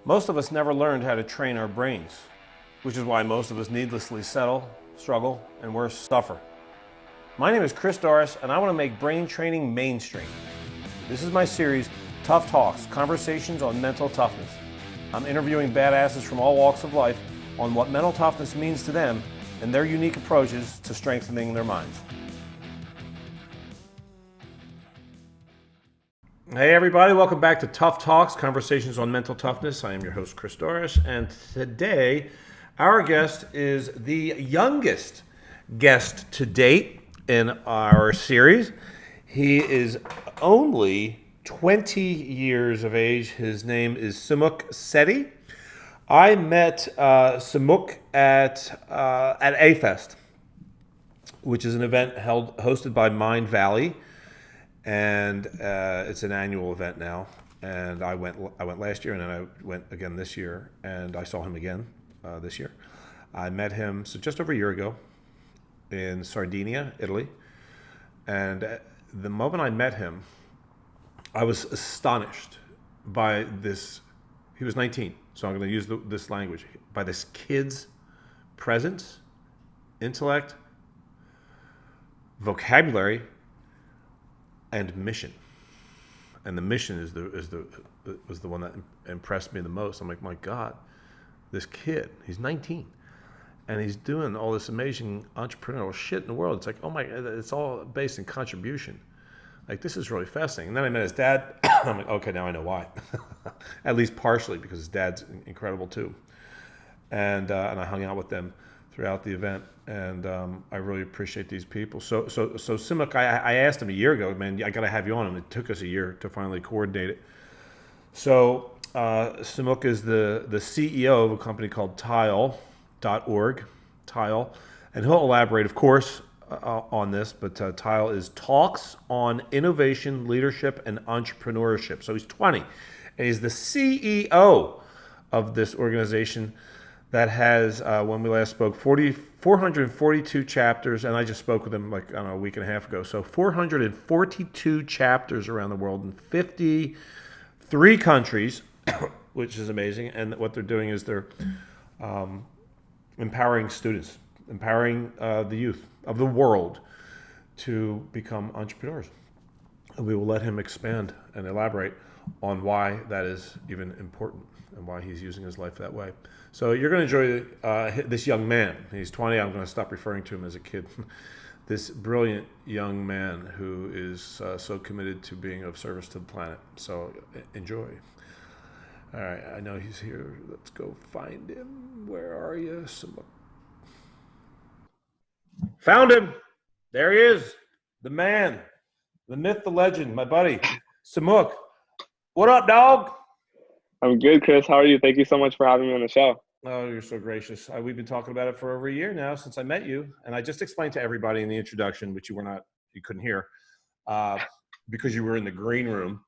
Most of us never learned how to train our brains, which is why most of us needlessly settle, struggle, and worse, suffer. My name is Chris Doris, and I want to make brain training mainstream. This is my series, Tough Talks, Conversations on Mental Toughness. I'm interviewing badasses from all walks of life on what mental toughness means to them and their unique approaches to strengthening their minds. Hey everybody, welcome back to Tough Talks, Conversations on Mental Toughness. I am your host, Chris Doris, and today our guest is the youngest guest to date in our series. He is only 20 years of age. His name is Sumukh Setty. I met Sumukh at A-Fest, which is an event hosted by Mind Valley. And it's an annual event now, and I went last year, and then I went again this year, and I saw him again this year. I met him just over a year ago in Sardinia, Italy, and the moment I met him, I was astonished by this. He was 19, so I'm going to use this language, by this kid's presence, intellect, vocabulary, and mission. And the mission was the one that impressed me the most. I'm like, my God, this kid, he's 19, and he's doing all this amazing entrepreneurial shit in the world. It's like, oh my, it's all based in contribution. Like, this is really fascinating. And then I met his dad. I'm like, okay, now I know why. At least partially, because his dad's incredible too. And I hung out with them throughout the event, and I really appreciate these people. So Sumukh, I asked him a year ago, man, I got to have you on, and it took us a year to finally coordinate it. So Sumukh is the CEO of a company called TILEorg, Tile, and he'll elaborate, of course, on this. But Tile is Talks on Innovation, Leadership, and Entrepreneurship. So he's 20, and he's the CEO of this organization that has, when we last spoke, 442 chapters, and I just spoke with him like, I don't know, a week and a half ago. So 442 chapters around the world in 53 countries, which is amazing. And what they're doing is they're empowering students, empowering the youth of the world to become entrepreneurs. And we will let him expand and elaborate on why that is even important and why he's using his life that way. So you're going to enjoy this young man. He's 20. I'm going to stop referring to him as a kid. This brilliant young man who is so committed to being of service to the planet. So enjoy. All right, I know he's here. Let's go find him. Where are you? Found him. There he is. The man, the myth, the legend, my buddy, Sumukh. What up, dog? I'm good, Chris. How are you? Thank you so much for having me on the show. Oh, you're so gracious. We've been talking about it for over a year now since I met you. And I just explained to everybody in the introduction, which you couldn't hear, because you were in the green room.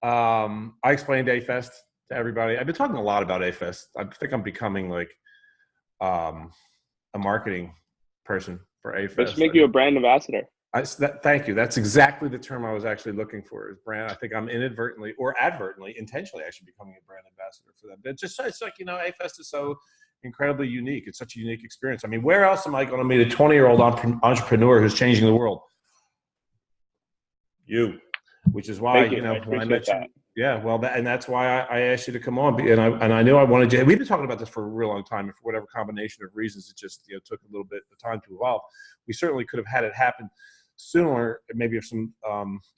I explained A-Fest to everybody. I've been talking a lot about A-Fest. I think I'm becoming like a marketing person for A-Fest. Let's make you a brand ambassador. Thank you. That's exactly the term I was actually looking for, is brand. I think I'm inadvertently or advertently, intentionally actually becoming a brand ambassador for them. But it's like, A-Fest is so incredibly unique. It's such a unique experience. I mean, where else am I going to meet a 20-year-old entrepreneur who's changing the world? You, which is why, when I met you. Yeah, well, that's why I asked you to come on, and I knew I wanted you. We've been talking about this for a real long time, and for whatever combination of reasons, it just took a little bit of time to evolve. We certainly could have had it happen sooner. Maybe if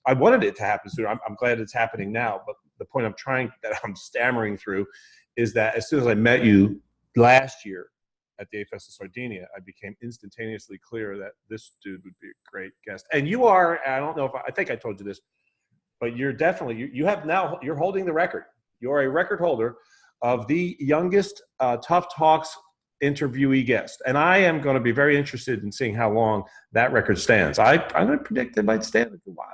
I wanted it to happen sooner. I'm glad it's happening now. But the point I'm stammering through is that as soon as I met you last year at the A-Fest in Sardinia, I became instantaneously clear that this dude would be a great guest. And you are. I don't know if I think I told you this. But you're definitely, you're holding the record. You're a record holder of the youngest Tough Talks interviewee guest. And I am going to be very interested in seeing how long that record stands. I'm going to predict it might stand a while.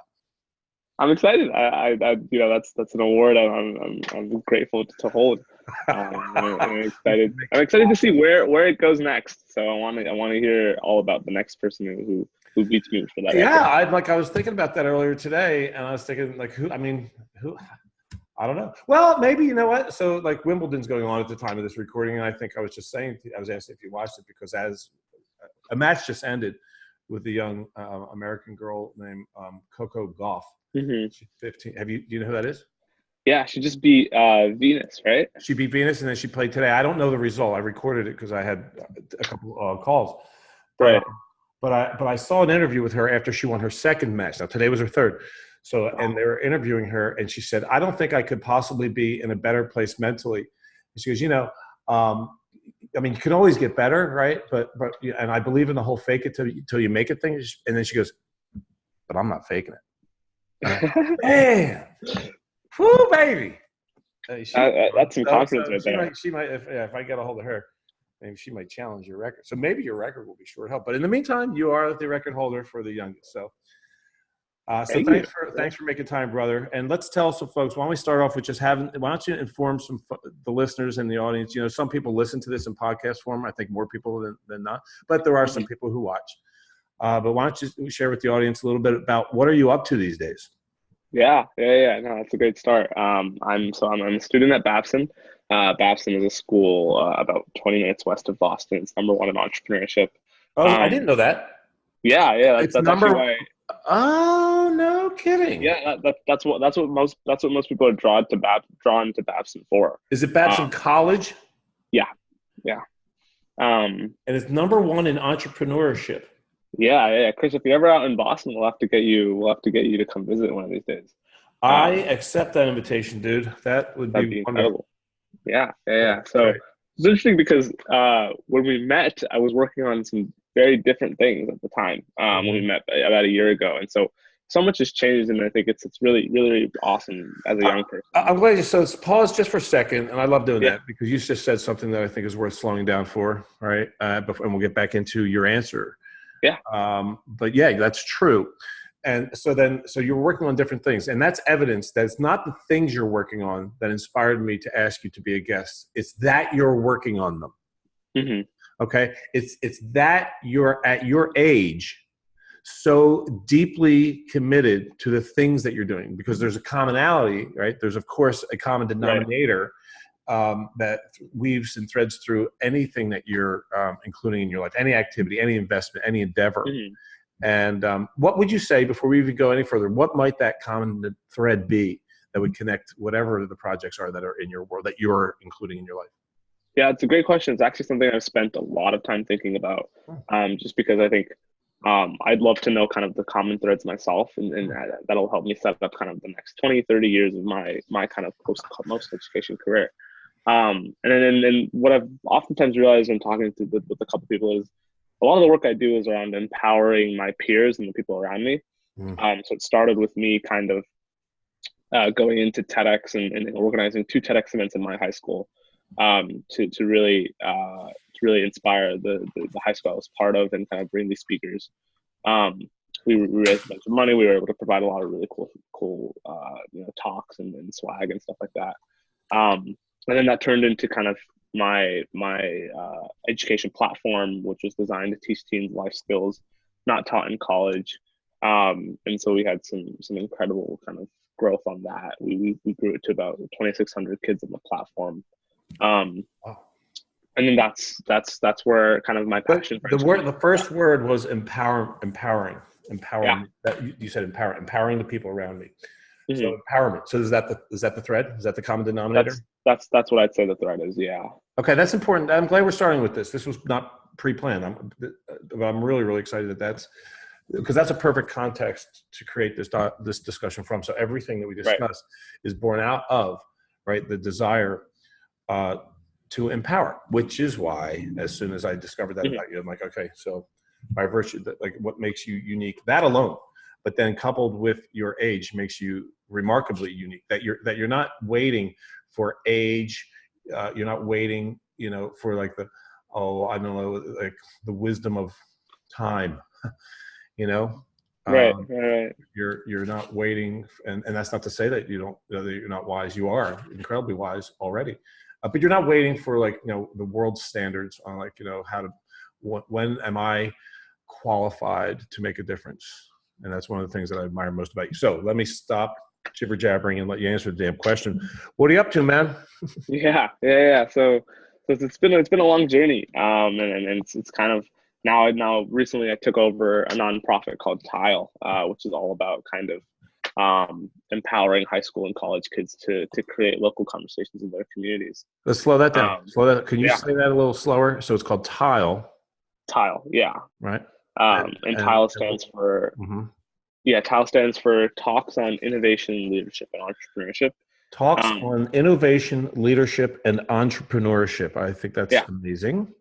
I'm excited. That's an award I'm grateful to hold. I'm excited. I'm excited to see where it goes next. So I want to hear all about the next person who beats me for that. Yeah, I was thinking about that earlier today, and I was thinking who I don't know. Well, maybe, you know what? So like Wimbledon's going on at the time of this recording. And I think I was just saying, I was asking if you watched it because as a match just ended with a young American girl named Coco Gauff. Hmm. She's 15. Do you know who that is? Yeah, she just beat Venus, right? She beat Venus and then she played today. I don't know the result. I recorded it because I had a couple calls. But Right. but I saw an interview with her after she won her second match. Now today was her third. So and they were interviewing her, and she said, "I don't think I could possibly be in a better place mentally." And she goes, I mean, you can always get better, right? And I believe in the whole fake it till you make it thing. And then she goes, "But I'm not faking it." Man, whoo, baby. That's some confidence right there. She might if I get a hold of her. Maybe she might challenge your record. So maybe your record will be short help. But in the meantime, you are the record holder for the youngest. So, thanks for making time, brother. And let's tell some folks. Why don't we start off with why don't you inform the listeners in the audience? You know, some people listen to this in podcast form. I think more people than not. But there are some people who watch. But why don't you share with the audience a little bit about what are you up to these days? Yeah. No, that's a great start. I'm a student at Babson. Babson is a school about 20 minutes west of Boston. It's number one in entrepreneurship. Oh, I didn't know that. Yeah. That's actually why. Oh, no kidding. Yeah, that's what most people are drawn to Babson for. Is it Babson College? Yeah. And it's number one in entrepreneurship. Yeah. Chris, if you're ever out in Boston, we'll have to get you to come visit one of these days. I accept that invitation, dude. That would be incredible. Yeah. So it's interesting because when we met, I was working on some very different things at the time when we met about a year ago, and so much has changed, and I think it's really, really, really awesome as a young person. I'm glad you. So let's pause just for a second, and I love doing that because you just said something that I think is worth slowing down for, right? And we'll get back into your answer. Yeah. But yeah, that's true. And so you're working on different things, and that's evidence that it's not the things you're working on that inspired me to ask you to be a guest. It's that you're working on them. Mm-hmm. Okay. It's that you're at your age so deeply committed to the things that you're doing because there's a commonality, right? There's of course a common denominator that weaves and threads through anything that you're including in your life, any activity, any investment, any endeavor. Mm-hmm. And what would you say before we even go any further? What might that common thread be that would connect whatever the projects are that are in your world that you're including in your life? Yeah, it's a great question. It's actually something I've spent a lot of time thinking about, just because I think I'd love to know kind of the common threads myself, and that'll help me set up kind of the next 20, 30 years of my kind of post-education career. And then what I've oftentimes realized when talking with a couple people is a lot of the work I do is around empowering my peers and the people around me. So it started with me kind of going into TEDx and organizing 2 TEDx events in my high school to really inspire the high school I was part of and kind of bring these speakers. We raised a bunch of money. We were able to provide a lot of really cool talks and swag and stuff like that. And then that turned into kind of my education platform, which was designed to teach teens life skills not taught in college. And so we had some incredible kind of growth on that. We grew it to about 2,600 kids on the platform. And then that's where kind of my passion. The first word was empowering. Yeah. That you said empowering the people around me. Mm-hmm. So empowerment. So is that the thread? Is that the common denominator? That's what I'd say the thread is. Yeah. Okay, that's important. I'm glad we're starting with this. This was not pre-planned. I'm really, really excited that's because that's a perfect context to create this discussion from. So everything that we discussed is born out of the desire to empower, which is why as soon as I discovered that about you, I'm like, okay, so by virtue that what makes you unique, that alone, but then coupled with your age makes you remarkably unique. That you're not waiting for age, you're not waiting, for the wisdom of time, Right. You're not waiting, and that's not to say that you're not wise. You are incredibly wise already, but you're not waiting for the world's standards on when am I qualified to make a difference. And that's one of the things that I admire most about you. So let me stop jibber jabbering and let you answer the damn question. What are you up to, man? Yeah. So it's been a long journey. And it's kind of now recently I took over a nonprofit called Tile, which is all about kind of empowering high school and college kids to create local conversations in their communities. Let's slow that down. Can you Yeah. say that a little slower? So it's called Tile. Tile, yeah. Right. And Tile stands for Tile stands for Talks on Innovation, Leadership, and Entrepreneurship. Talks on innovation, leadership, and entrepreneurship. I think that's amazing.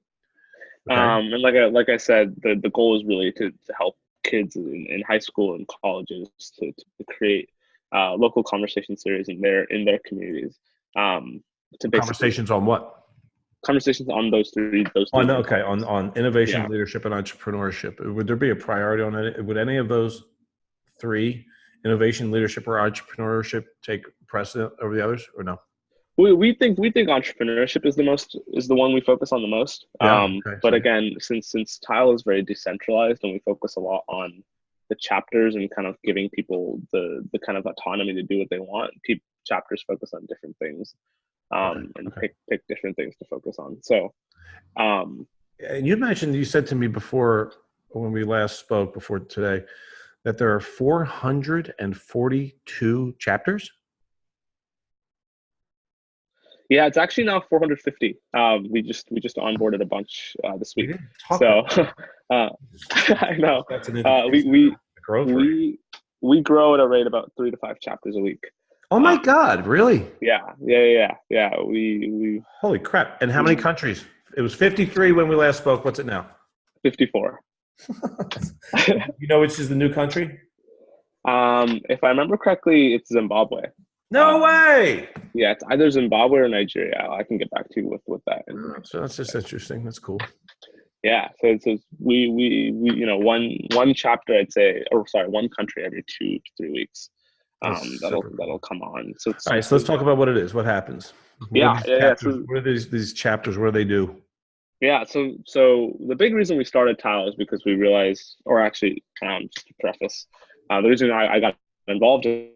Okay. And like I said, the goal is really to help kids in high school and colleges to create local conversation series in their communities. Conversations on what? Conversations on those three. On innovation, leadership, and entrepreneurship. Would there be a priority on it? Would any of those three, innovation, leadership, or entrepreneurship, take precedent over the others, or no? We think entrepreneurship is the one we focus on the most. But again, since Tile is very decentralized and we focus a lot on the chapters and kind of giving people the kind of autonomy to do what they want, chapters focus on different things, and pick different things to focus on. So, and you said to me before when we last spoke before today that there are 442 chapters. Yeah, it's actually now 450. We just onboarded a bunch this week. So I know that's an we grow at a rate about 3 to 5 chapters a week. Oh my God! Really? Yeah. We holy crap! And how many countries? It was 53 when we last spoke. What's it now? 54. You know which is the new country? If I remember correctly, it's Zimbabwe. No way! Yeah, it's either Zimbabwe or Nigeria. I can get back to you with that. So that's just interesting. That's cool. Yeah, so we one chapter, I'd say, one country every 2 to 3 weeks. That'll come on. So all right, so let's talk about what it is. What happens? What are these chapters? What do they do? Yeah, so the big reason we started Tile is because we realized, or actually, just to preface, the reason I got involved in.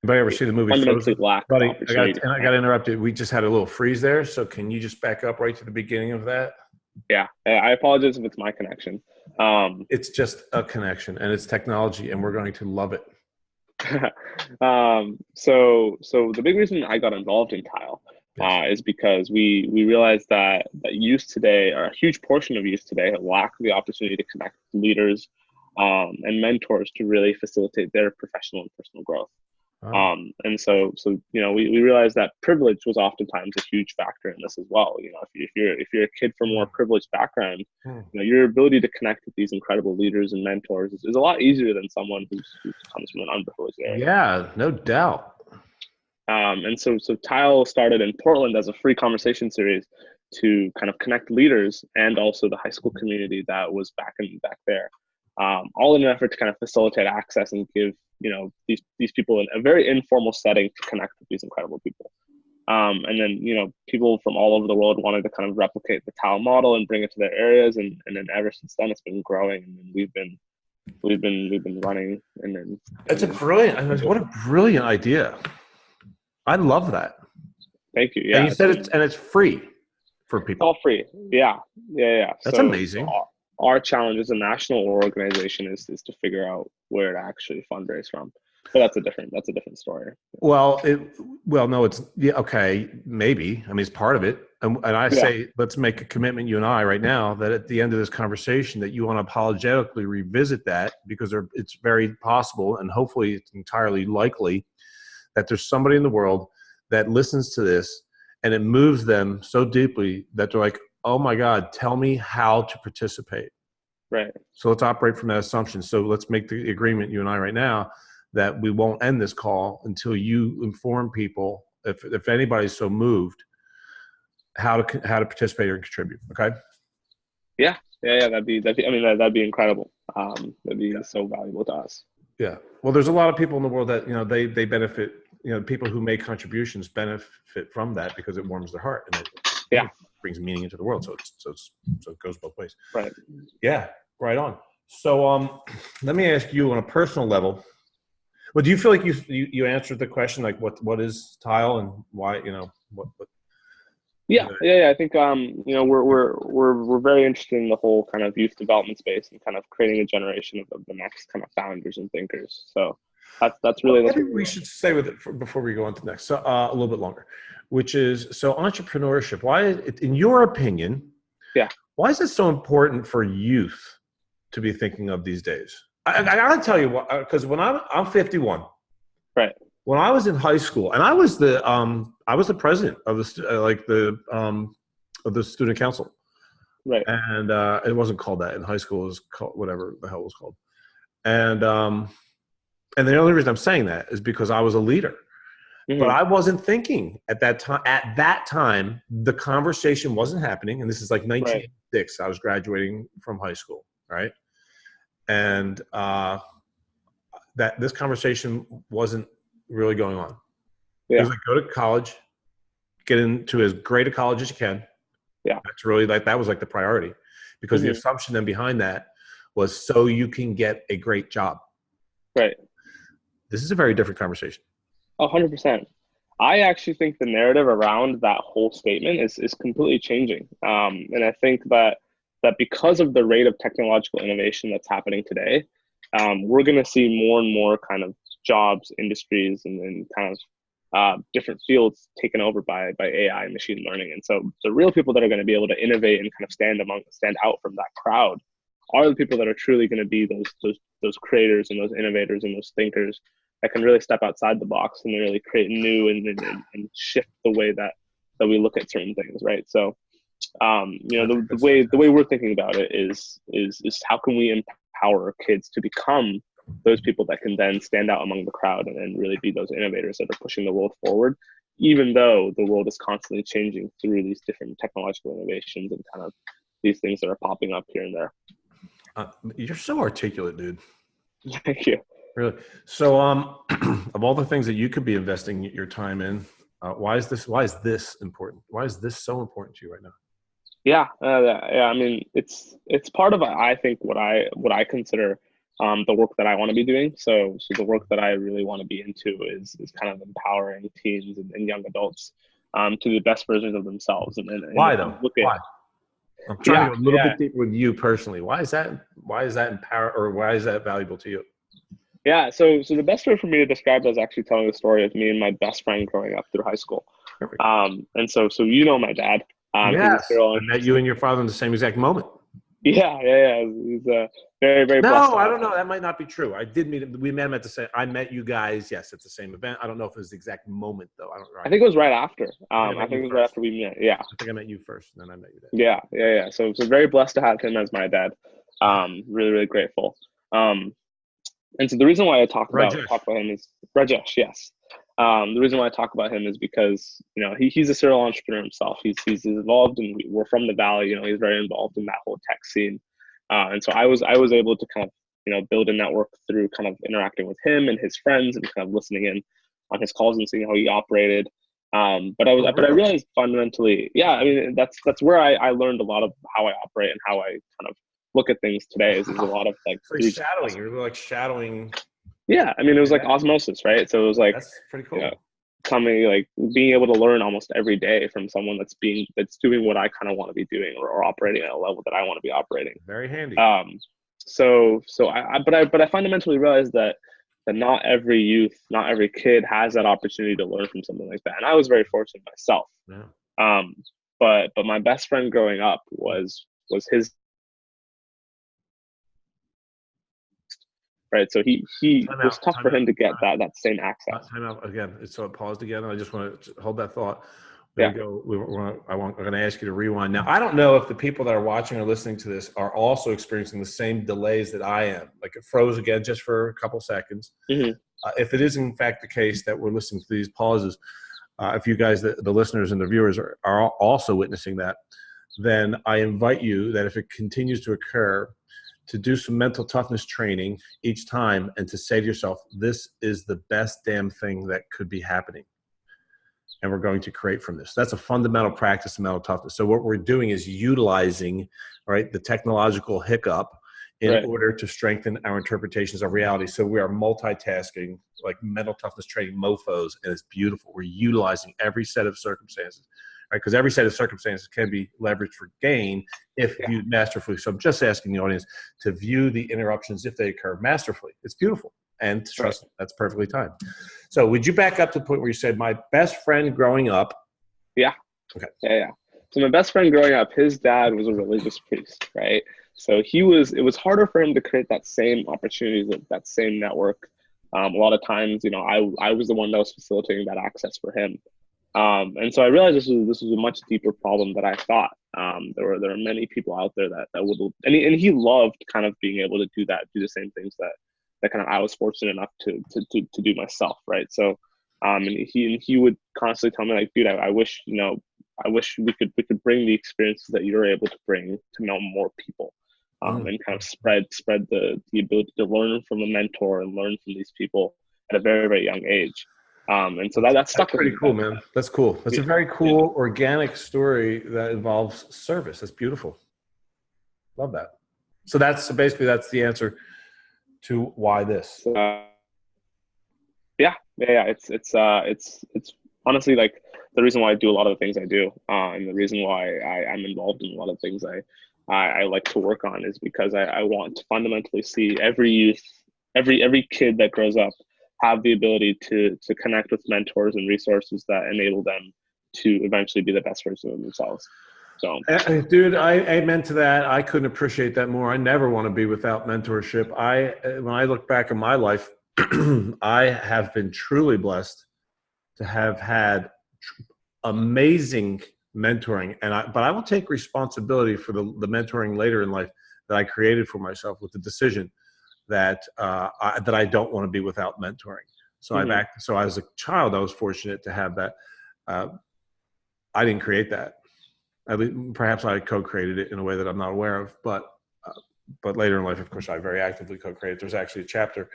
Anybody ever see the movie Fundamentally Frozen? Buddy, I got interrupted. We just had a little freeze there, so can you just back up right to the beginning of that? Yeah, I apologize if it's my connection. It's just a connection, and it's technology, and we're going to love it. So the big reason I got involved in Tile is because we realized that youth today, or a huge portion of youth today, lack the opportunity to connect with leaders and mentors to really facilitate their professional and personal growth. And so we realized that privilege was oftentimes a huge factor in this as well. If you're a kid from a more privileged background, your ability to connect with these incredible leaders and mentors is a lot easier than someone who comes from an underprivileged area. Yeah, no doubt. And so Tile started in Portland as a free conversation series to kind of connect leaders and also the high school community that was back there, all in an effort to kind of facilitate access and give these people in a very informal setting to connect with these incredible people. And then people from all over the world wanted to kind of replicate the Tile model and bring it to their areas, and then ever since then it's been growing, and then we've been running. And then it's what a brilliant idea. I love that. Thank you. Yeah, and you said it's free for people. It's all free. Yeah. That's amazing. So our challenge as a national organization is to figure out where to actually fundraise from, but that's a different story. No, it's okay, maybe. I mean, it's part of it, and I say let's make a commitment, you and I, right now, that at the end of this conversation, that you unapologetically revisit that, because it's very possible, and hopefully it's entirely likely, that there's somebody in the world that listens to this and it moves them so deeply that they're like, oh my God, tell me how to participate. Right. So let's operate from that assumption. So let's make the agreement, you and I, right now, that we won't end this call until you inform people, if anybody's so moved, how to participate or contribute. Okay. Yeah. That'd be incredible. That'd be so valuable to us. Yeah. Well, there's a lot of people in the world that, they benefit, people who make contributions benefit from that because it warms their heart and it brings meaning into the world. So it goes both ways. Right. Yeah. Right on. So let me ask you on a personal level. Well, do you feel like you answered the question, like what is tile and why, what Yeah. I think we're very interested in the whole kind of youth development space and kind of creating a generation of the next kind of founders and thinkers. So that's Well, really maybe we should stay with it before we go on to the next, so a little bit longer, which is so entrepreneurship. Why, in your opinion, yeah. why is it so important for youth to be thinking of these days? I gotta tell you what, because when I'm 51. Right. When I was in high school, and I was the president of the student council, Right. and it wasn't called that in high school. It was called whatever the hell it was called, and the only reason I'm saying that is because I was a leader. But I wasn't thinking at that time. At that time, the conversation wasn't happening, and this is like 1986. I was graduating from high school, right? And that this conversation wasn't really going on. Yeah. It was like, go to college, get into as great a college as you can. Yeah. That's really that was like the priority, because the assumption then behind that was so you can get a great job. Right. This is a very different conversation. 100%. I actually think the narrative around that whole statement is completely changing. And I think that because of the rate of technological innovation that's happening today, we're going to see more and more kind of jobs, industries, and kind of different fields taken over by AI and machine learning. And so the real people that are going to be able to innovate and kind of stand out from that crowd are the people that are truly going to be those creators and those innovators and those thinkers that can really step outside the box and really create new and shift the way that we look at certain things, right? So, the way we're thinking about it is how can we empower kids to become those people that can then stand out among the crowd and really be those innovators that are pushing the world forward, even though the world is constantly changing through these different technological innovations and kind of these things that are popping up here and there. You're so articulate, dude. Thank you. Really. So, of all the things that you could be investing your time in, why is this important? Why is this so important to you right now? Yeah. I mean, it's part of, I think, what I consider the work that I want to be doing. So the work that I really want to be into is kind of empowering teens and young adults to the best versions of themselves. And why though? Why? I'm trying to go a little bit deeper with you personally. Why is that empower, or why is that valuable to you? Yeah, so the best way for me to describe it is actually telling the story of me and my best friend growing up through high school. Perfect. And so my dad. Yes, I met you and your father in the same exact moment. Yeah. He's very, very blessed. No, I don't know. That might not be true. I did meet him. We met him at the same. I met you guys, yes, at the same event. I don't know if it was the exact moment though. I think it was right after. I think it was right after we met. Yeah. I think I met you first, and then I met you then. Yeah. So very blessed to have him as my dad. Really, really grateful. And so the reason why I talk about him is Rajesh. Yes. The reason why I talk about him is because he's a serial entrepreneur himself. He's involved, and we're from the Valley. He's very involved in that whole tech scene. And so I was able to kind of build a network through kind of interacting with him and his friends and kind of listening in on his calls and seeing how he operated. But I realized fundamentally, I mean, that's where I learned a lot of how I operate and how I kind of look at things today. Is a lot of like shadowing. You're like shadowing. Yeah, I mean, it was like osmosis, right? So it was like, that's pretty cool. Being able to learn almost every day from someone that's doing what I kind of want to be doing or operating at a level that I want to be operating. Very handy. But I fundamentally realized that not every youth, not every kid has that opportunity to learn from something like that. And I was very fortunate myself. Yeah. But my best friend growing up was his. Right, so he was tough for him to get that same access. Time out again. So it paused again, and I just want to hold that thought. Yeah. I'm going to ask you to rewind. Now, I don't know if the people that are watching or listening to this are also experiencing the same delays that I am. Like it froze again just for a couple seconds. Mm-hmm. If it is in fact the case that we're listening to these pauses, if you guys, the listeners and the viewers, are also witnessing that, then I invite you that if it continues to occur, to do some mental toughness training each time and to say to yourself, this is the best damn thing that could be happening. And we're going to create from this. That's a fundamental practice of mental toughness. So what we're doing is utilizing, right, the technological hiccup in order to strengthen our interpretations of reality. So we are multitasking, like mental toughness training mofos, and it's beautiful. We're utilizing every set of circumstances, right? Because every set of circumstances can be leveraged for gain if viewed masterfully. So I'm just asking the audience to view the interruptions if they occur masterfully. It's beautiful. And trust me, that's perfectly timed. So would you back up to the point where you said, my best friend growing up? Yeah. Okay. Yeah. So my best friend growing up, his dad was a religious priest, right? So it was harder for him to create that same opportunity, that same network. A lot of times, I was the one that was facilitating that access for him. And so I realized this was a much deeper problem than I thought. There were many people out there that would, and he loved kind of being able to do the same things that kind of I was fortunate enough to do myself, right? So, and he would constantly tell me, like, dude, I wish we could bring the experiences that you're able to bring to know more people, and kind of spread the ability to learn from a mentor and learn from these people at a very, very young age. And so that stuck with me. Pretty cool, man. That's cool. That's a very cool, organic story that involves service. That's beautiful. Love that. So basically that's the answer to why this. Yeah. It's honestly like the reason why I do a lot of the things I do, and the reason why I'm involved in a lot of things I like to work on is because I want to fundamentally see every youth, every kid that grows up have the ability to connect with mentors and resources that enable them to eventually be the best version of themselves. So, dude, I meant to that. I couldn't appreciate that more. I never want to be without mentorship. When I look back in my life, I have been truly blessed to have had amazing mentoring, but I will take responsibility for the mentoring later in life that I created for myself with the decision that I don't want to be without mentoring. So so as a child, I was fortunate to have that. I didn't create that. Perhaps I co-created it in a way that I'm not aware of, but later in life, of course, I very actively co-created. There's actually a chapter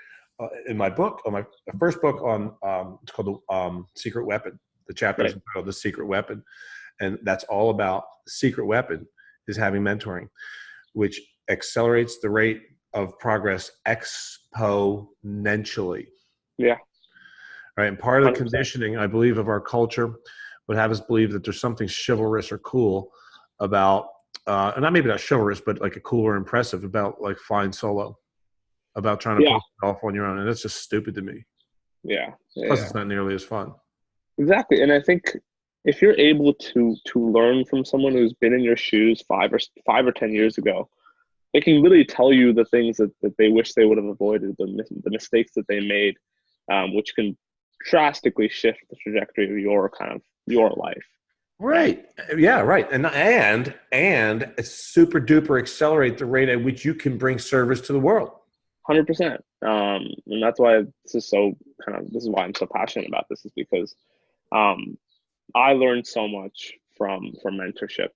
in my book, on my first book, on it's called The Secret Weapon. The chapter is entitled The Secret Weapon, and that's all about the secret weapon is having mentoring, which accelerates the rate of progress exponentially. Yeah. Right. And part of the 100%. conditioning, I believe, of our culture would have us believe that there's something chivalrous or cool about, and maybe not chivalrous, but like a cool or impressive about like flying solo, about trying to pull it off on your own. And that's just stupid to me. Yeah. Plus, it's not nearly as fun. Exactly. And I think if you're able to learn from someone who's been in your shoes 5 or 10 years ago, they can really tell you the things that they wish they would have avoided, the mistakes that they made, which can drastically shift the trajectory of your life. Right. Yeah. Right. And super duper accelerate the rate at which you can bring service to the world. 100%. And that's why this is why I'm so passionate about this, is because I learned so much from mentorship,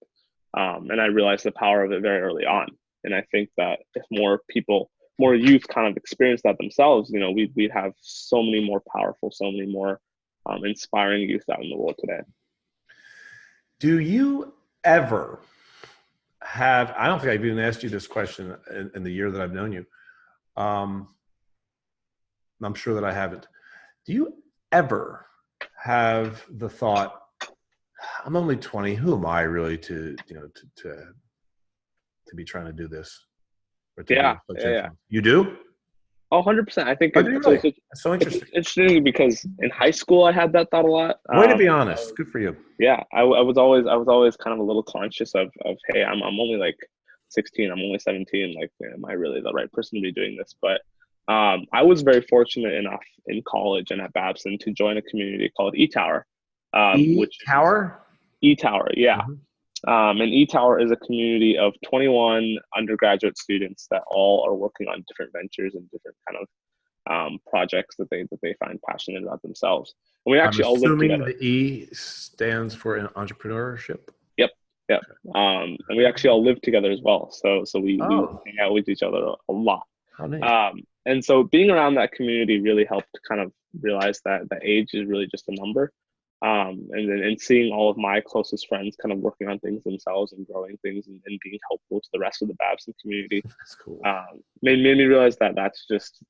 and I realized the power of it very early on. And I think that if more youth kind of experience that themselves, we'd have so many more powerful, so many more inspiring youth out in the world today. Do you ever have, I don't think I've even asked you this question in the year that I've known you. I'm sure that I haven't. Do you ever have the thought, I'm only 20, who am I really to be trying to do this? Yeah. You do? Oh, 100%. I think it's so interesting. It's interesting because in high school I had that thought a lot. Way to be honest. Good for you. Yeah, I was always kind of a little conscious of hey, I'm only like 16. I'm only 17. Like, am I really the right person to be doing this? But I was very fortunate enough in college and at Babson to join a community called E-Tower. E-Tower? E-Tower, yeah. And E-Tower is a community of 21 undergraduate students that all are working on different ventures and different kind of projects that they find passionate about themselves. And we actually all live together. The E stands for entrepreneurship. Yep. Okay. And we actually all live together as well. So we hang out with each other a lot. How nice. And so being around that community really helped kind of realize that age is really just a number. And seeing all of my closest friends kind of working on things themselves and growing things and being helpful to the rest of the Babson community, That's cool. Made me realize that it's just,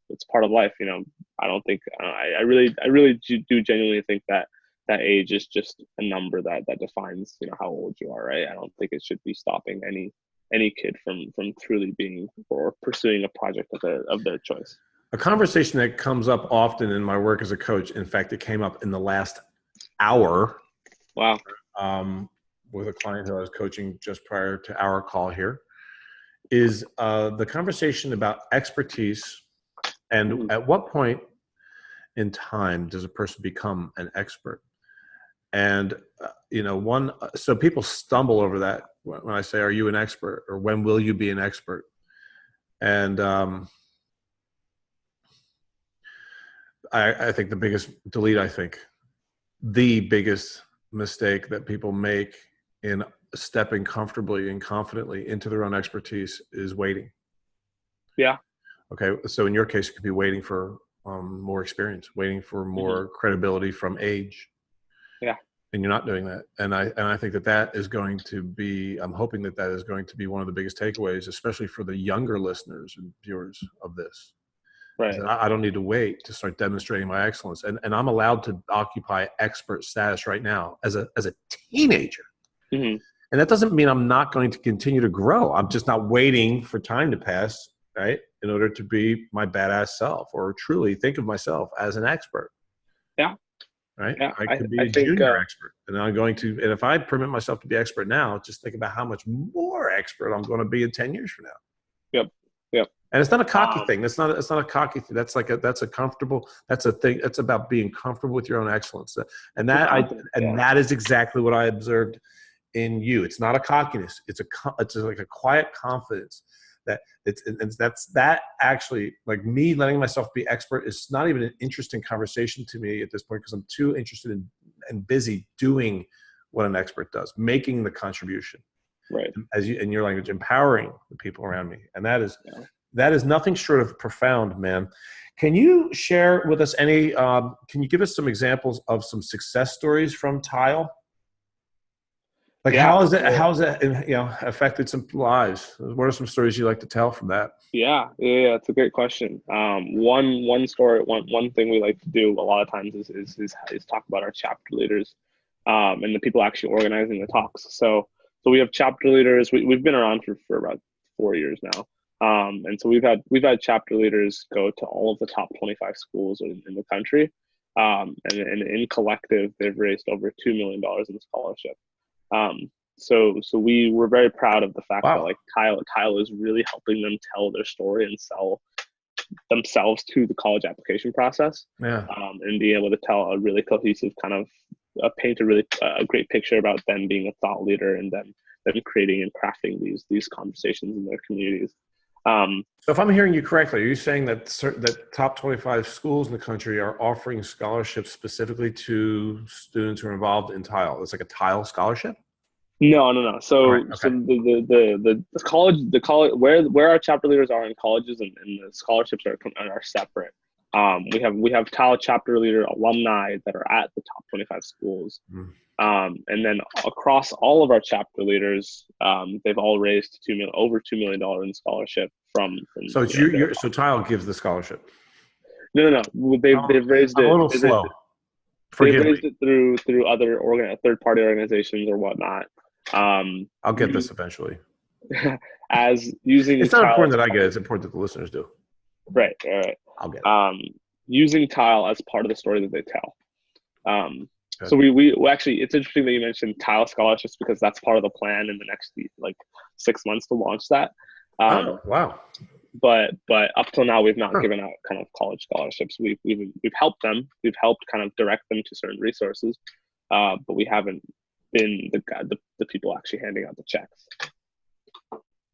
it's part of life. I don't think, I really do genuinely think that age is just a number that defines, how old you are, right? I don't think it should be stopping any kid from truly being or pursuing a project of their choice. A conversation that comes up often in my work as a coach, in fact, it came up in the last hour. Wow. With a client who I was coaching just prior to our call here, is the conversation about expertise and at what point in time does a person become an expert? And, so people stumble over that when I say, are you an expert? Or when will you be an expert? And I think the biggest mistake that people make in stepping comfortably and confidently into their own expertise is waiting. Yeah. Okay. So in your case, it could be waiting for more experience, waiting for more credibility from age. Yeah. And you're not doing that. And I think that is going to be, I'm hoping that is going to be one of the biggest takeaways, especially for the younger listeners and viewers of this. Right. I don't need to wait to start demonstrating my excellence. And I'm allowed to occupy expert status right now as a teenager. Mm-hmm. And that doesn't mean I'm not going to continue to grow. I'm just not waiting for time to pass, right, in order to be my badass self or truly think of myself as an expert. Yeah. Right? Yeah. I could be a junior expert. And and if I permit myself to be expert now, just think about how much more expert I'm going to be in 10 years from now. Yep. Yep. And it's not a cocky thing. It's not a cocky thing. That's a thing. It's about being comfortable with your own excellence. And that is exactly what I observed in you. It's not a cockiness. It's like a quiet confidence that actually, like me letting myself be expert is not even an interesting conversation to me at this point, because I'm too interested in and busy doing what an expert does, making the contribution. Right. As you, in your language, empowering the people around me. And that is nothing short of profound, man. Can you share with us can you give us some examples of some success stories from TILE? Like, how has that affected some lives? What are some stories you like to tell from that? Yeah, it's a great question. One story, one thing we like to do a lot of times is talk about our chapter leaders, and the people actually organizing the talks. So we have chapter leaders. We've been around for about 4 years now, and so we've had chapter leaders go to all of the top 25 schools in the country, and in collective they've raised over $2 million in scholarship. So we were very proud of the fact that like TILE is really helping them tell their story and sell themselves to the college application process. Yeah. And being able to tell a really cohesive kind of paint a great picture about them being a thought leader and them creating and crafting these conversations in their communities. So if I'm hearing you correctly, are you saying that top 25 schools in the country are offering scholarships specifically to students who are involved in TILE? It's like a TILE scholarship? No. So, right, okay. So the college where our chapter leaders are in colleges and the scholarships are separate. We have TILE chapter leader alumni that are at the top 25 schools. And then across all of our chapter leaders, they've all raised over $2 million in scholarship from so it's so TILE gives the scholarship. No. They've raised it. A little slow. They've raised it through other third-party organizations or whatnot. I'll get this eventually. As using it's not important that I get it. It's important that the listeners do. Right. I'll get it. Using TILE as part of the story that they tell. So we actually, it's interesting that you mentioned TILE scholarships because that's part of the plan in the next 6 months to launch that. Wow. But up till now, we've not given out kind of college scholarships. We've helped them. We've helped kind of direct them to certain resources, but we haven't been the people actually handing out the checks.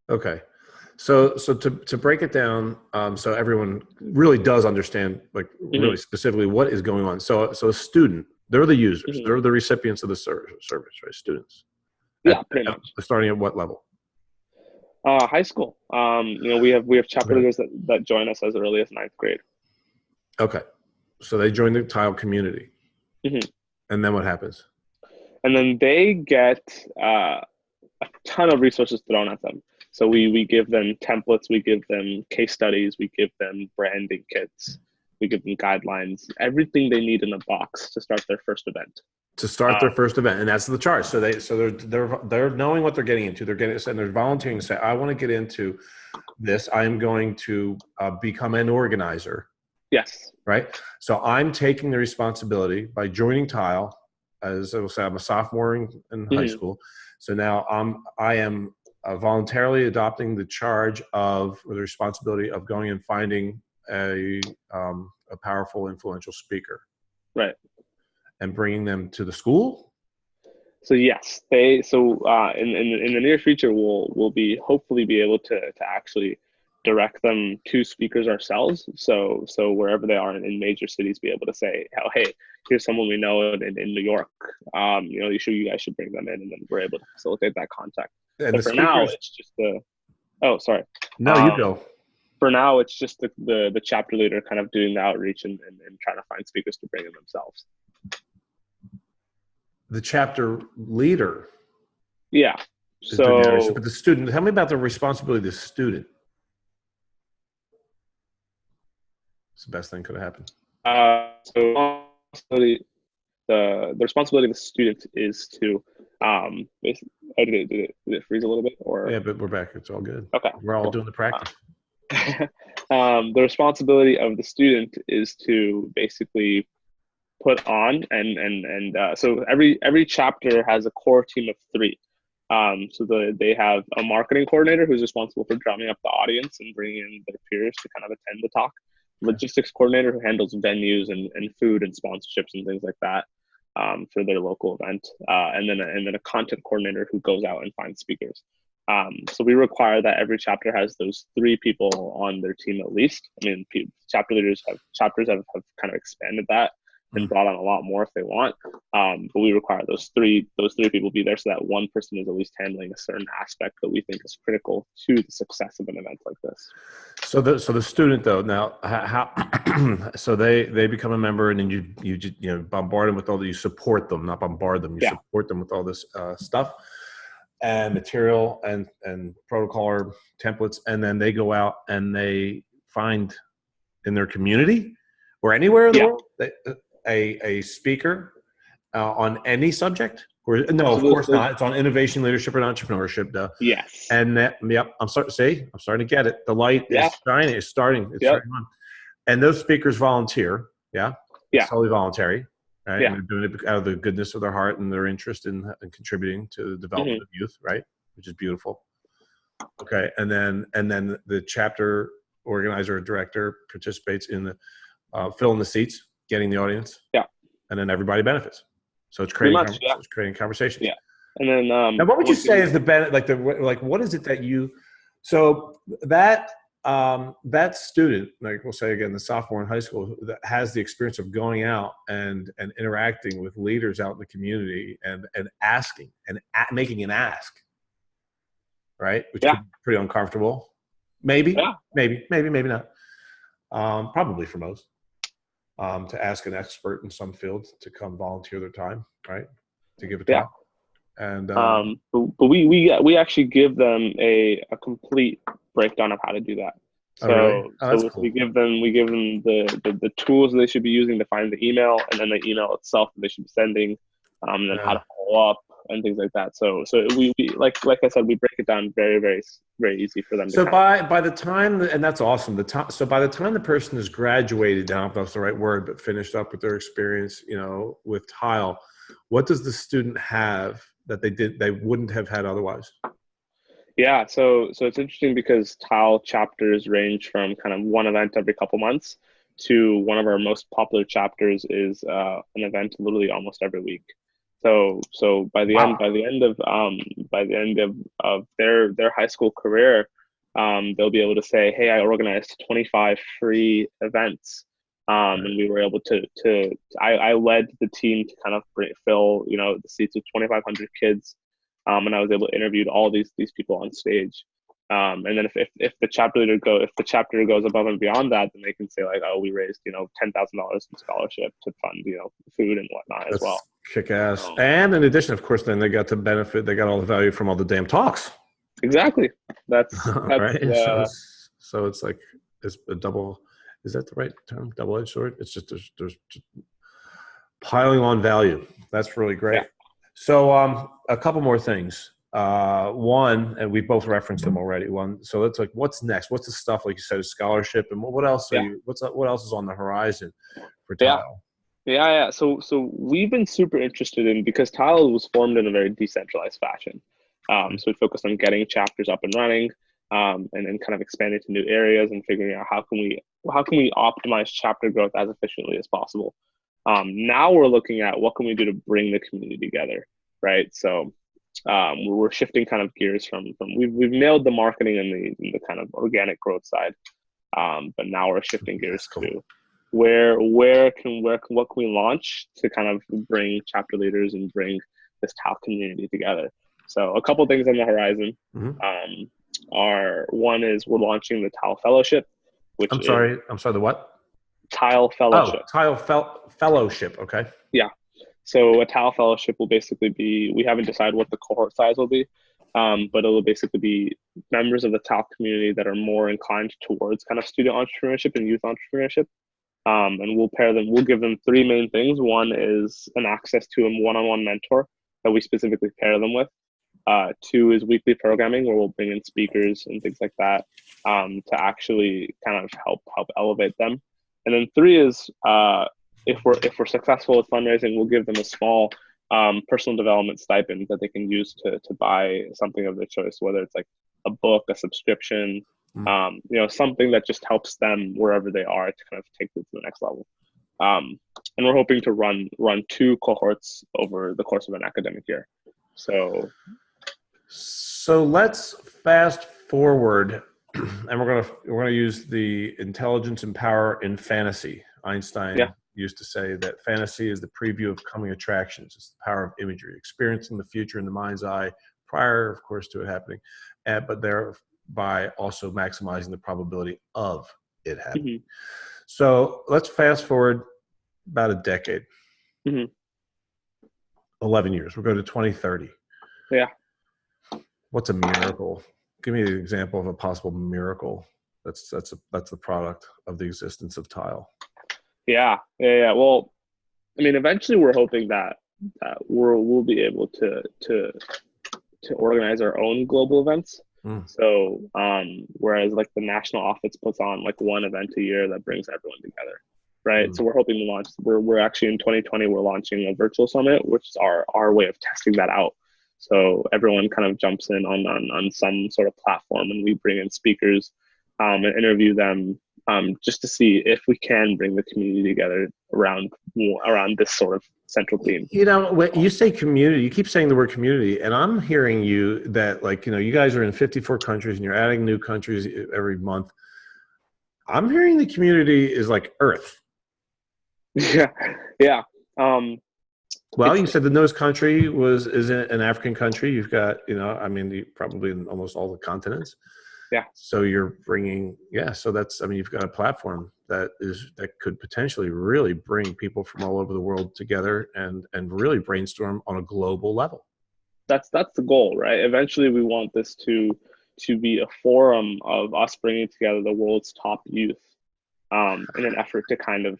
Okay. So to break it down, so everyone really does understand, like really specifically what is going on. So a student, they're the users, they're the recipients of the service, right? Students. Yeah, pretty much. Starting at what level? High school. We have chapter leaders that join us as early as 9th grade. Okay. So they join the TILE community. Mhm. And then what happens? And then they get a ton of resources thrown at them. So we give them templates, we give them case studies, we give them branding kits, we give them guidelines, everything they need in a box to start their first event. To start their first event, and that's the charge. So they're knowing what they're getting into. They're getting, and they're volunteering to say, I want to get into this. I am going to become an organizer. Yes. Right. So I'm taking the responsibility by joining Tile. As I will say, I'm a sophomore in high school. So now I am voluntarily adopting the charge of, or the responsibility of going and finding a powerful, influential speaker. Right. And bringing them to the school. So yes, in the near future, we'll be hopefully be able to actually direct them to speakers ourselves. So wherever they are in major cities, be able to say, oh, hey, here's someone we know in New York. You guys should bring them in, and then we're able to facilitate that contact. And but for now, it's just sorry. No, you go. For now, it's just the chapter leader kind of doing the outreach and trying to find speakers to bring in themselves. The chapter leader. Yeah. But the student, tell me about the responsibility of the student. It's the best thing could have happened. The responsibility of the student is to did it freeze a little bit? Or yeah, but we're back. It's all good. Okay. We're all doing the practice. The responsibility of the student is to basically put on so every chapter has a core team of 3. They have a marketing coordinator who's responsible for drumming up the audience and bringing in their peers to kind of attend the talk. Logistics coordinator who handles venues and food and sponsorships and things like that for their local event, and then a content coordinator who goes out and finds speakers. So we require that every chapter has those 3 people on their team at least. I mean, chapters have kind of expanded that and brought on a lot more if they want. But we require those three people be there so that one person is at least handling a certain aspect that we think is critical to the success of an event like this. So the student though, now how so they become a member, and then you bombard them with all you support them, not bombard them. You support them with all this stuff and material and protocol or templates, and then they go out and they find in their community or anywhere in the world a speaker on any subject. Or, no, of course not. It's on innovation, leadership, and entrepreneurship, though. Yes. And I'm starting to get it. The light is shining. It's starting on. And those speakers volunteer. Yeah. It's totally voluntary. Right. And they're doing it out of the goodness of their heart and their interest in contributing to the development of youth. Right. Which is beautiful. Okay. And then the chapter organizer or director participates in the filling the seats, getting the audience. Yeah. And then everybody benefits. So it's creating it's creating conversations. Yeah. And then now what would you say is the benefit, what is it that so that student, like we'll say again, the sophomore in high school that has the experience of going out and interacting with leaders out in the community and asking and making an ask, right? Which is pretty uncomfortable. Maybe not. Probably for most. To ask an expert in some field to come volunteer their time, right? To give a talk. And but we actually give them a complete breakdown of how to do that. So cool. we give them the tools they should be using to find the email, and then the email itself that they should be sending, and then how to follow up and things like that. So we like I said, we break it down very, very, very easy for them. So by the time, and that's awesome. So by the time the person is graduated, I don't know if that's the right word, but finished up with their experience, with Tile, what does the student have that they wouldn't have had otherwise? Yeah, so it's interesting because Tile chapters range from kind of one event every couple months to one of our most popular chapters is an event literally almost every week. So by the end of their high school career, they'll be able to say, hey, I organized 25 free events. And we were able I led the team to kind of fill, the seats of 2,500 kids. And I was able to interview all these people on stage. And then if the chapter leader goes above and beyond that, then they can say like, oh, we raised, $10,000 in scholarship to fund, food and whatnot as well. Kick ass. And in addition, of course, then they got the benefit. They got all the value from all the damn talks. Exactly. That's right. So it's like it's a double. Is that the right term? Double-edged sword. It's just there's piling on value. That's really great. Yeah. So a couple more things. One, and we both referenced them already. One, so it's like, what's next? What's the stuff, like you said, scholarship, and what else what else is on the horizon for Tile? Yeah. So we've been super interested in, because Tile was formed in a very decentralized fashion. So we focused on getting chapters up and running, and then kind of expanding to new areas and figuring out how can we optimize chapter growth as efficiently as possible. Now we're looking at what can we do to bring the community together, right? So we're shifting kind of gears from we've nailed the marketing and the kind of organic growth side, but now we're shifting gears to what can we launch to kind of bring chapter leaders and bring this Tile community together. So a couple things on the horizon. One is we're launching the Tile Fellowship, which I'm sorry, the what? Tile Fellowship. Oh, Tile Fellowship. Okay. Yeah. So a Tile Fellowship will basically be, we haven't decided what the cohort size will be, but it'll basically be members of the Tile community that are more inclined towards kind of student entrepreneurship and youth entrepreneurship. And we'll give them three main things. One is an access to a one-on-one mentor that we specifically pair them with. Two is weekly programming, where we'll bring in speakers and things like that to actually kind of help elevate them. And then three is if we're successful with fundraising, we'll give them a small personal development stipend that they can use to buy something of their choice, whether it's like a book, a subscription, something that just helps them wherever they are to kind of take them to the next level. And we're hoping to run 2 cohorts over the course of an academic year. So let's fast forward, and we're gonna use the intelligence and power in fantasy. Einstein used to say that fantasy is the preview of coming attractions. It's the power of imagery, experiencing the future in the mind's eye prior, of course, to it happening, but thereby also maximizing the probability of it happening. Mm-hmm. So let's fast forward about a decade. 11 years. We'll go to 2030. Yeah. What's a miracle? Give me an example of a possible miracle that's the product of the existence of Tile. Yeah. Well, I mean, eventually we're hoping that we'll be able to organize our own global events. So whereas like the national office puts on like one event a year that brings everyone together, right? So we're hoping to launch. We're actually in 2020 we're launching a virtual summit, which is our way of testing that out. So everyone kind of jumps in on some sort of platform, and we bring in speakers and interview them just to see if we can bring the community together around this sort of central theme. When you say community, you keep saying the word community, and I'm hearing you that you guys are in 54 countries and you're adding new countries every month. I'm hearing the community is like Earth. Yeah. Well, you said the nose country is an African country. You've got, probably in almost all the continents. Yeah. So you're bringing, so you've got a platform that could potentially really bring people from all over the world together and really brainstorm on a global level. That's the goal, right? Eventually we want this to be a forum of us bringing together the world's top youth in an effort to kind of,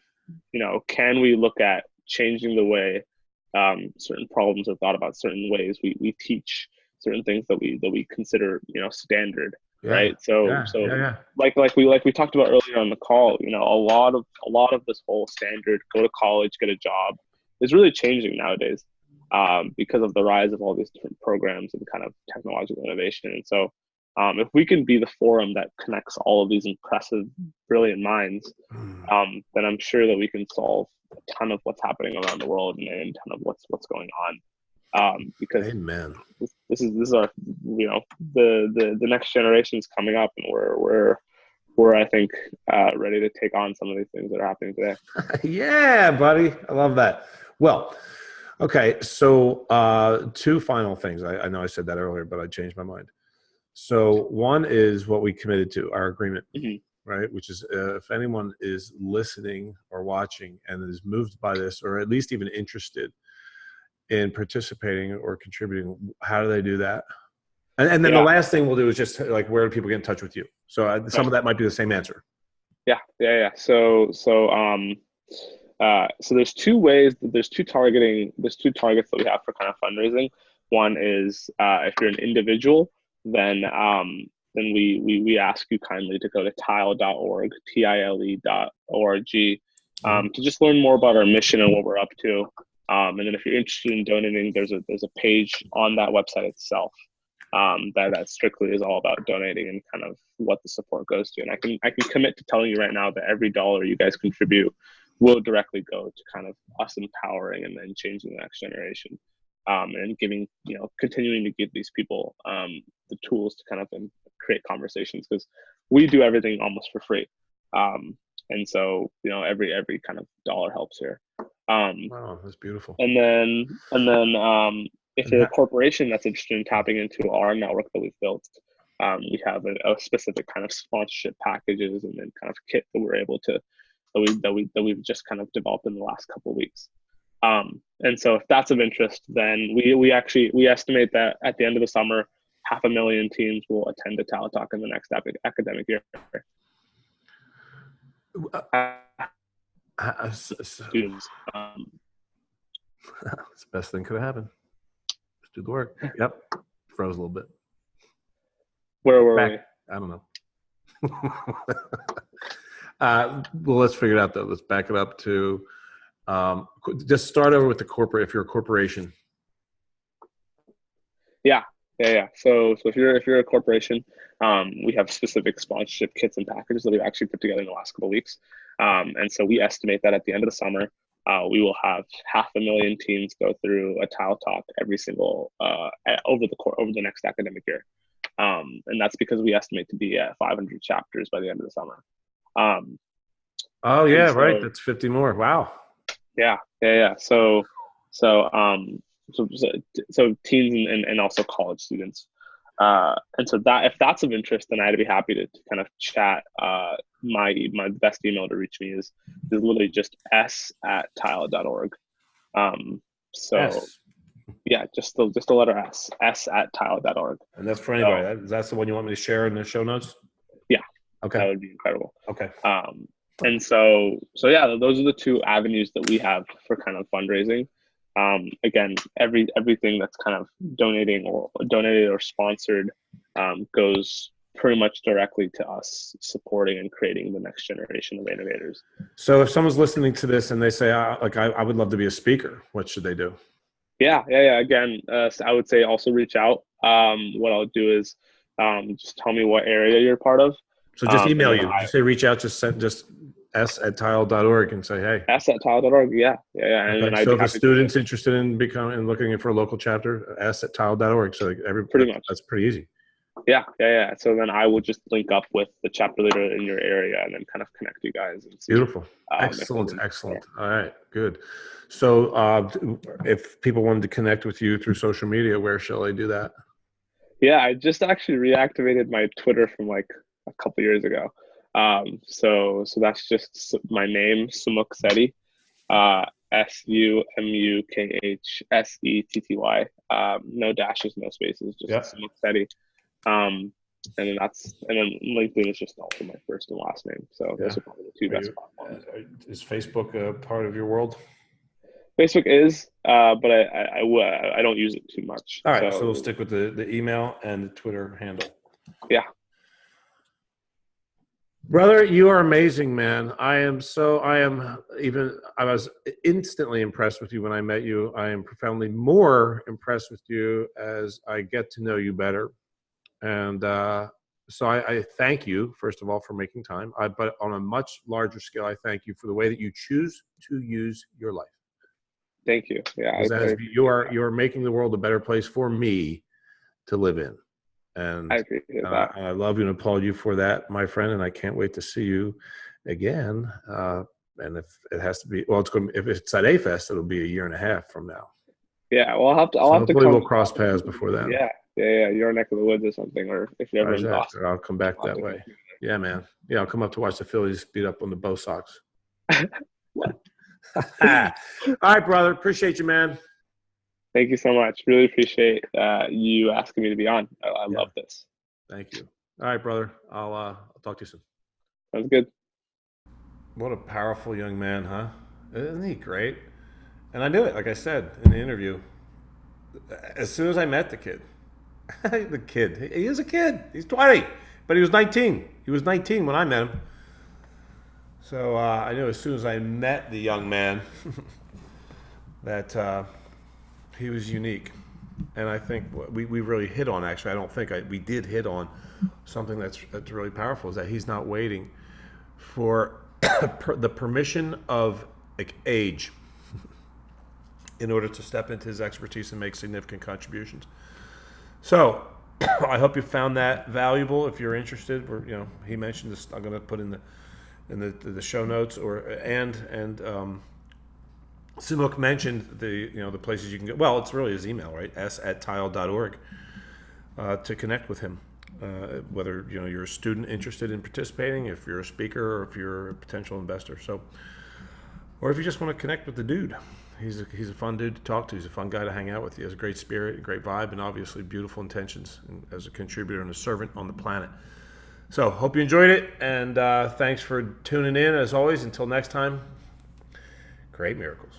can we look at changing the way certain problems are thought about, certain ways we teach certain things that we consider standard, right? So like we talked about earlier on the call, a lot of this whole standard go to college, get a job is really changing nowadays because of the rise of all these different programs and kind of technological innovation. And so if we can be the forum that connects all of these impressive, brilliant minds, then I'm sure that we can solve a ton of what's happening around the world and a ton of what's going on. Because Amen. This is our, the next generation is coming up, and we're I think ready to take on some of these things that are happening today. Yeah, buddy, I love that. Well, okay, so 2 final things. I know I said that earlier, but I changed my mind. So one is what we committed to, our agreement, Mm-hmm. right? Which is if anyone is listening or watching and is moved by this, or at least even interested in participating or contributing, how do they do that? And then the Yeah. last thing we'll do is just like, where do people get in touch with you? So some of that might be the same answer. Yeah. So there's two ways. There's two targets that we have for kind of fundraising. One is if you're an individual, then we ask you kindly to go to tile.org, TILE.org, to just learn more about our mission and what we're up to. And then if you're interested in donating, there's a page on that website itself that strictly is all about donating and kind of what the support goes to. And I can commit to telling you right now that every dollar you guys contribute will directly go to kind of us empowering and then changing the next generation, and continuing to give these people the tools to kind of create conversations, because we do everything almost for free. And so, every kind of dollar helps here. Wow, that's beautiful. And then if you're a corporation that's interested in tapping into our network that we've built, we have a specific kind of sponsorship packages and then kind of kit that we're able to that we've just kind of developed in the last couple of weeks. And so if that's of interest, then we estimate that at the end of the summer, 500,000 teens will attend a Tile Talk in the next academic year. Students. It's the best thing could have happened. Let's do the work. Yep. Froze a little bit. Where were we? I don't know. Well, let's figure it out though. Let's back it up to just start over with the corporate. If you're a corporation. Yeah. So if you're a corporation, we have specific sponsorship kits and packages that we've actually put together in the last couple of weeks. And so we estimate that at the end of the summer, we will have 500,000 teens go through a Tile Talk every single over the next academic year. And that's because we estimate to be at 500 chapters by the end of the summer. Oh yeah, right. That's 50 more. Wow. Yeah. So teens and also college students. And so that if that's of interest, then I'd be happy to kind of chat. My best email to reach me is literally just s@tile.org. So S. Yeah, just the letter s@tile.org. And that's for anybody. That's the one you want me to share in the show notes? Yeah. Okay. That would be incredible. Okay. And so yeah, those are the two avenues that we have for kind of fundraising. Again, everything that's kind of donated or sponsored goes pretty much directly to us supporting and creating the next generation of innovators. So if someone's listening to this and they say, I would love to be a speaker, what should they do? Yeah. Again, so I would say also reach out. What I'll do is just tell me what area you're part of. So just email you. Just say reach out. Just s@tile.org and say, hey. s@tile.org. Yeah. And okay. So if a student's interested in looking for a local chapter, s@tile.org. So pretty much. That's pretty easy. Yeah. So then I will just link up with the chapter leader in your area and then kind of connect you guys. And see, beautiful. Excellent. All right, good. So if people wanted to connect with you through social media, where shall they do that? Yeah, I just actually reactivated my Twitter from like a couple years ago. So that's just my name, Sumukh Setty, SUMUKHSETTY. No dashes, no spaces, just Sumukh Setty. And then LinkedIn is just also my first and last name. So those are probably the two best platforms. Is Facebook a part of your world? Facebook is, but I don't use it too much. All right, so we'll stick with the email and the Twitter handle. Yeah. Brother, you are amazing, man. I was instantly impressed with you when I met you. I am profoundly more impressed with you as I get to know you better. And so I thank you, first of all, for making time. But on a much larger scale, I thank you for the way that you choose to use your life. Thank you. Yeah, you are making the world a better place for me to live in. And I appreciate that. I love you and applaud you for that, my friend. And I can't wait to see you again. And if it has to be, if it's at A-Fest, it'll be 1.5 years from now. Yeah, well, I'll have to. Hopefully we'll cross paths before then. Yeah. Yeah, your neck of the woods or something, or if you're ever in Exactly. Boston, I'll come back I'll have that to way. connect you Yeah, man. Yeah, I'll come up to watch the Phillies beat up on the Bo Sox. there. All right, brother. Appreciate you, man. Thank you so much. Really appreciate you asking me to be on. I Yeah, love this. thank you. All right, brother. I'll talk to you soon. Sounds good. What a powerful young man, huh? Isn't he great? And I knew it, like I said in the interview. As soon as I met the kid, he is a kid. He's 20, but he was 19. He was 19 when I met him. So I knew as soon as I met the young man that he was unique. And I think we really hit on, actually, I don't think we did hit on something that's really powerful, is that he's not waiting for the permission of age in order to step into his expertise and make significant contributions. So I hope you found that valuable. If you're interested, he mentioned this. I'm going to put in the show notes, and Sumukh mentioned the places you can go. Well, it's really his email, right? s@TILE.org to connect with him. Whether you're a student interested in participating, if you're a speaker, or if you're a potential investor. So, or if you just want to connect with the dude. He's a fun dude to talk to. He's a fun guy to hang out with. He has a great spirit, a great vibe, and obviously beautiful intentions as a contributor and a servant on the planet. So, hope you enjoyed it, and thanks for tuning in. As always, until next time, great miracles.